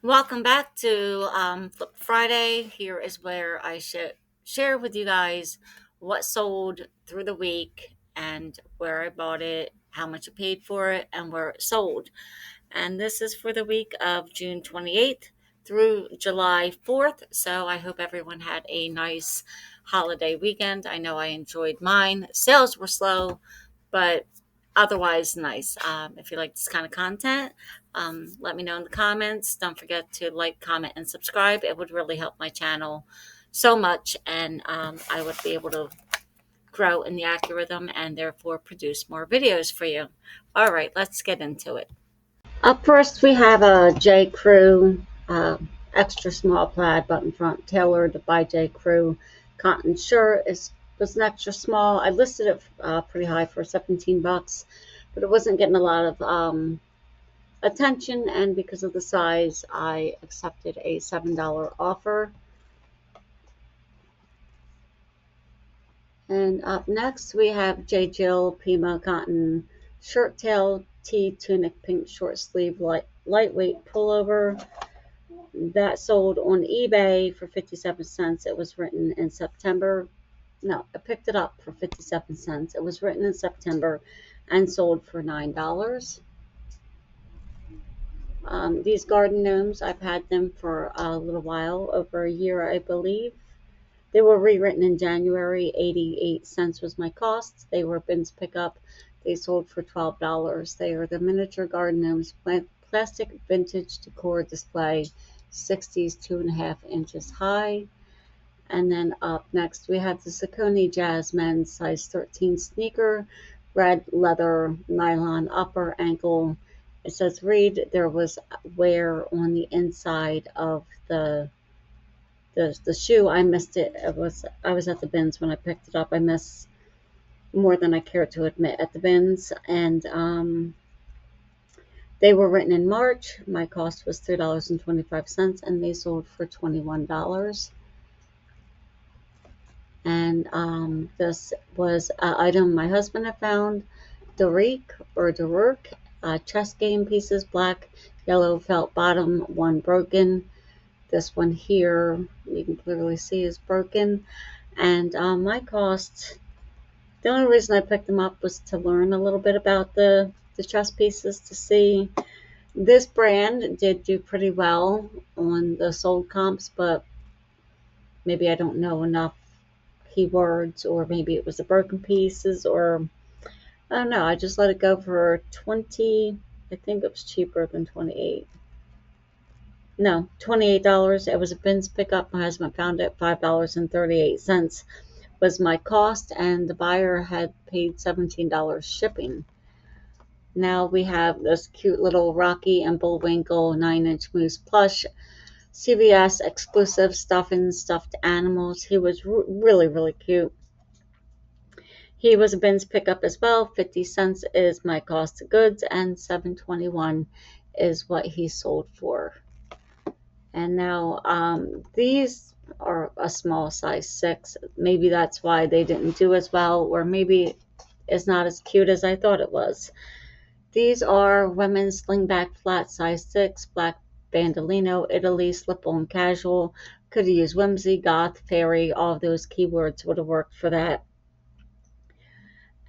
Welcome back to Flip Friday. Here is where I share with you guys what sold through the week and where I bought it, how much I paid for it, and where it sold. And this is for the week of June 28th through July 4th. So I hope everyone had a nice holiday weekend. I know I enjoyed mine. Sales were slow, but otherwise nice. If you like this kind of content, let me know in the comments. Don't forget to like, comment, and subscribe. It would really help my channel so much, and I would be able to grow in the algorithm and therefore produce more videos for you. All right, let's get into it. Up first, we have a J. Crew extra small plaid button front tailored by J. Crew cotton shirt. Was an extra small. I listed it pretty high for 17 bucks, but it wasn't getting a lot of attention, and because of the size, I accepted a $7 offer. And up next, we have J. Jill Pima cotton shirt tail tee tunic pink short sleeve lightweight pullover. That sold on eBay for 57 cents. It was written in September. No, I picked it up for 57 cents. It was written in September and sold for $9. These garden gnomes, I've had them for a little while, over a year, I believe. They were rewritten in January. 88 cents was my cost. They were bins pickup. They sold for $12. They are the miniature garden gnomes plastic vintage decor display, 60s, 2.5 inches high. And then up next, we have the Saucony Jazz men's size 13 sneaker, red leather nylon upper ankle. It says read. There was wear on the inside of the shoe. I missed it. I was at the bins when I picked it up. I missed more than I care to admit at the bins, and they were written in March. My cost was $3.25, and they sold for $21. And this was an item my husband had found. Derek chess game pieces, black, yellow felt bottom, one broken. This one here, you can clearly see, is broken. And my cost, the only reason I picked them up was to learn a little bit about the chess pieces, to see. This brand did do pretty well on the sold comps, but maybe I don't know enough keywords, or maybe it was the broken pieces, or I don't know. I just let it go for 20. I think it was cheaper than 28. No, $28. It was a bins pickup. My husband found it. $5.38 was my cost, and the buyer had paid $17 shipping. Now we have this cute little Rocky and Bullwinkle 9-inch moose plush CVS exclusive stuffed animals. He was really, really cute. He was a bins pickup as well. 50 cents is my cost of goods, and $7.21 is what he sold for. And now these are a small size 6. Maybe that's why they didn't do as well, or maybe it's not as cute as I thought it was. These are women's slingback flat size 6, black bandolino, Italy, slip-on casual. Could have used whimsy, goth, fairy. All of those keywords would have worked for that.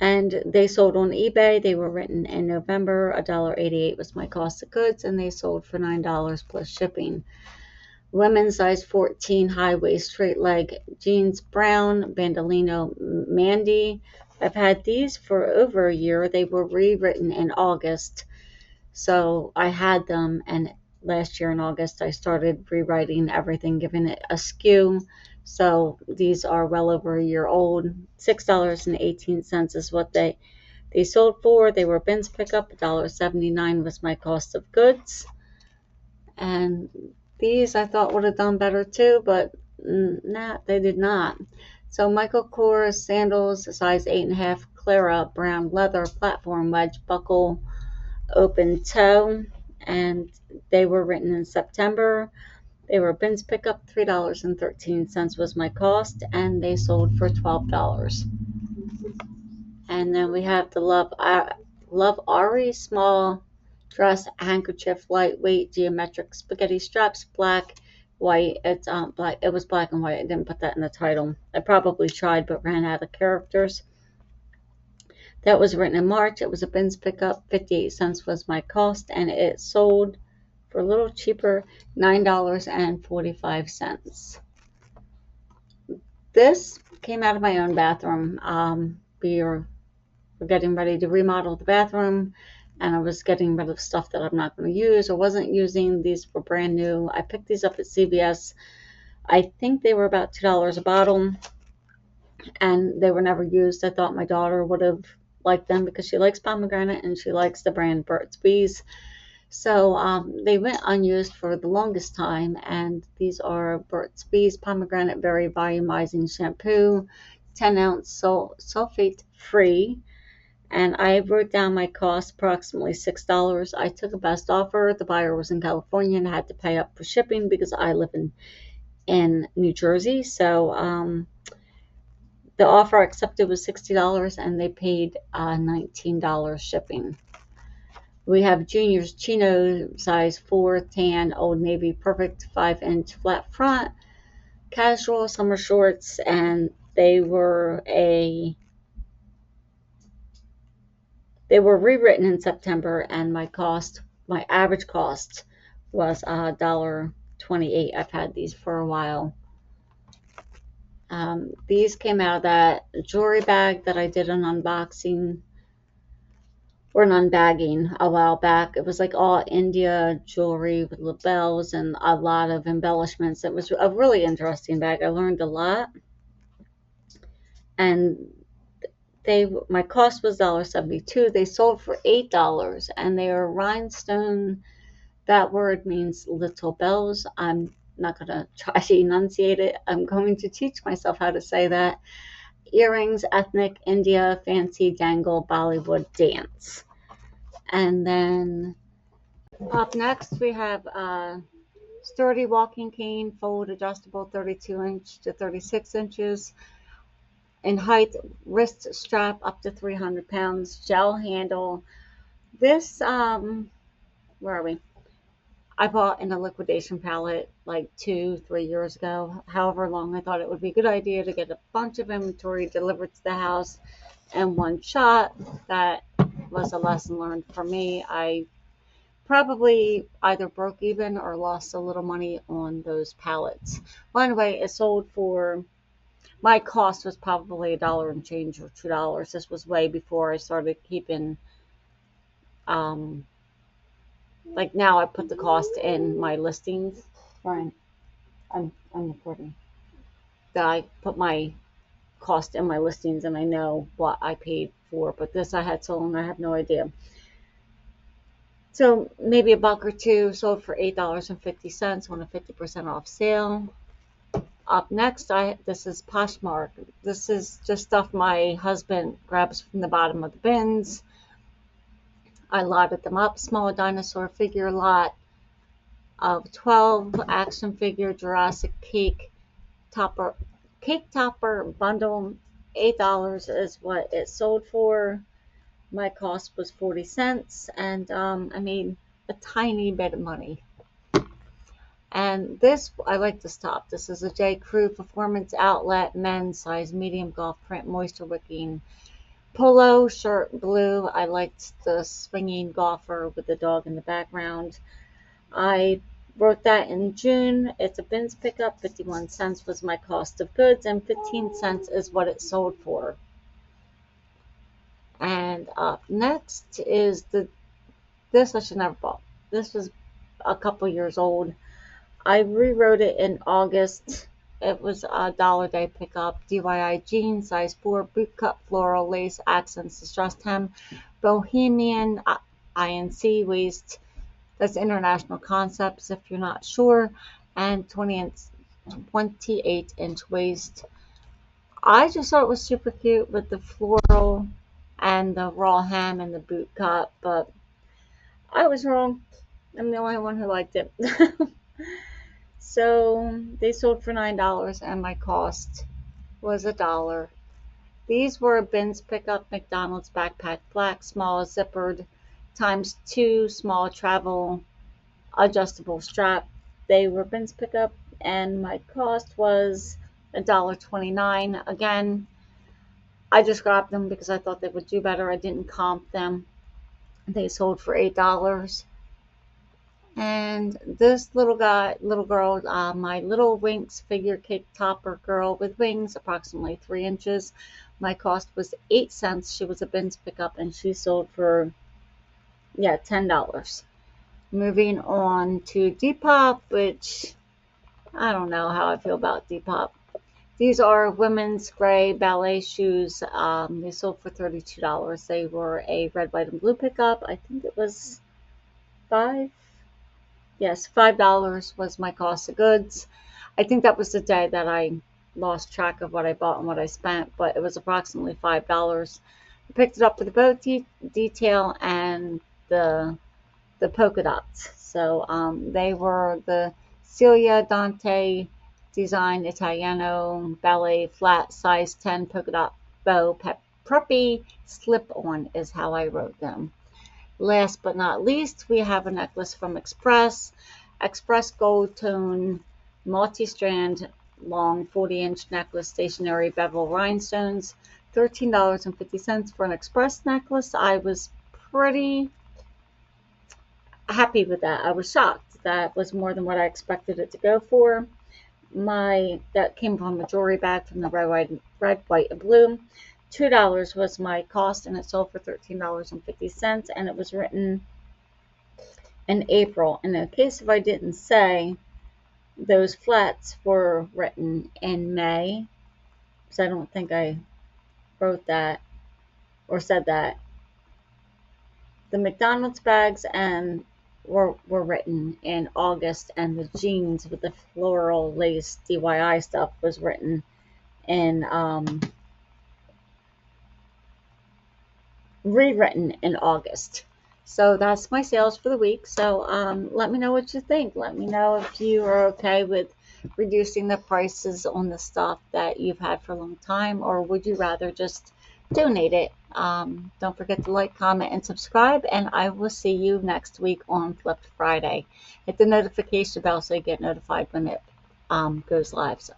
And they sold on eBay. They were written in November. $1.88 was my cost of goods, and they sold for $9 plus shipping. Women's size 14 high waist straight leg jeans, brown bandolino Mandy. I've had these for over a year. They were rewritten in August, so I had them, and last year in August I started rewriting everything, giving it a skew. So these are well over a year old. $6.18 is what they sold for. They were bins pickup. $1.79 was my cost of goods. And these I thought would have done better too, but nah, they did not. So Michael Kors sandals, size 8.5, Clara, brown leather, platform wedge buckle, open toe, and they were written in September. They were bins pickup. $3.13 was my cost, and they sold for $12. And then we have the Love Ari small dress handkerchief, lightweight, geometric spaghetti straps, black, white. It's black. It was black and white. I didn't put that in the title. I probably tried, but ran out of characters. That was written in March. It was a bins pickup. 58 cents was my cost, and it sold for a little cheaper, $9.45. This came out of my own bathroom. We're getting ready to remodel the bathroom, and I was getting rid of stuff that I'm not going to use or wasn't using. These were brand new. I picked these up at CVS. I think they were about $2 a bottle, and they were never used. I thought my daughter would have liked them because she likes pomegranate and she likes the brand Burt's Bees. So they went unused for the longest time, and these are Burt's Bees Pomegranate Berry Volumizing Shampoo, 10-ounce sulfate free. And I wrote down my cost, approximately $6. I took a best offer. The buyer was in California and I had to pay up for shipping because I live in New Jersey. So the offer I accepted was $60, and they paid $19 shipping. We have Junior's Chino, size 4, tan, Old Navy, perfect 5-inch flat front, casual summer shorts, and they were rewritten in September, and my average cost was $1.28. I've had these for a while. These came out of that jewelry bag that I did an unboxing or an unbagging a while back. It was like all India jewelry with labels and a lot of embellishments. It was a really interesting bag. I learned a lot. And my cost was $1.72. They sold for $8, and they are rhinestone. That word means little bells. I'm not going to try to enunciate it. I'm going to teach myself how to say that. Earrings, ethnic, India, fancy, dangle, Bollywood, dance. And then up next we have sturdy walking cane, fold adjustable, 32 inch to 36 inches. In height, wrist strap up to 300 pounds, gel handle. This, where are we? I bought in a liquidation pallet like 2-3 years ago. However long, I thought it would be a good idea to get a bunch of inventory delivered to the house in one shot. That was a lesson learned for me. I probably either broke even or lost a little money on those pallets. Well, anyway, it sold for, my cost was probably $1 and change or $2. This was way before I started keeping, like now I put the cost in my listings. Brian, I'm recording. That I put my cost in my listings and I know what I paid for, but this I had so long I have no idea. So maybe $1 or $2, sold for $8.50 on a 50% off sale. Up next, this is Poshmark. This is just stuff my husband grabs from the bottom of the bins. I lotted them up. Small dinosaur figure lot of 12, action figure Jurassic cake topper bundle. $8 is what it sold for. My cost was 40 cents, and I made a tiny bit of money. And this, I like this top. This is a J. Crew Performance Outlet men's size medium golf print moisture wicking polo shirt, blue. I liked the swinging golfer with the dog in the background. I wrote that in June. It's a bins pickup. 51 cents was my cost of goods, and 15 cents is what it sold for. And up next is this I should never bought. This was a couple years old. I rewrote it in August. It was a dollar day pickup. DIY jeans, size 4, boot cut floral lace accents, distressed hem, bohemian INC waist. That's International Concepts if you're not sure. And 28-inch waist. I just thought it was super cute with the floral and the raw hem and the boot cut, but I was wrong. I'm the only one who liked it. So they sold for $9 and my cost was $1. These were a bins pickup, McDonald's backpack, black, small, zippered, ×2 small travel adjustable strap. They were bins pickup, and my cost was $1.29. Again, I just grabbed them because I thought they would do better. I didn't comp them. They sold for $8. And this little girl, my little Winx figure cake topper girl with wings, approximately 3 inches. My cost was 8 cents. She was a bins pickup, and she sold for $10. Moving on to Depop, which I don't know how I feel about Depop. These are women's gray ballet shoes. They sold for $32. They were a red, white, and blue pickup. I think it was five. Yes, $5 was my cost of goods. I think that was the day that I lost track of what I bought and what I spent, but it was approximately $5. I picked it up for the bow detail and the polka dots. So they were the Celia Dante Design Italiano Ballet Flat Size 10 Polka Dot Bow Preppy Slip-On is how I wrote them. Last but not least, we have a necklace from Express Gold Tone Multi-Strand Long 40-inch necklace, stationary bevel rhinestones, $13.50 for an Express necklace. I was pretty happy with that. I was shocked. That was more than what I expected it to go for. That came from a jewelry bag from the red, white, and blue. $2 was my cost, and it sold for $13.50, and it was written in April. And in case if I didn't say, those flats were written in May, because I don't think I wrote that or said that. The McDonald's bags were written in August, and the jeans with the floral lace DIY stuff was written in rewritten in August. So that's my sales for the week. So let me know what you think. Let me know if you are okay with reducing the prices on the stuff that you've had for a long time, or would you rather just donate it? Don't forget to like, comment, and subscribe, and I will see you next week on Flipped Friday. Hit the notification bell so you get notified when it goes live. So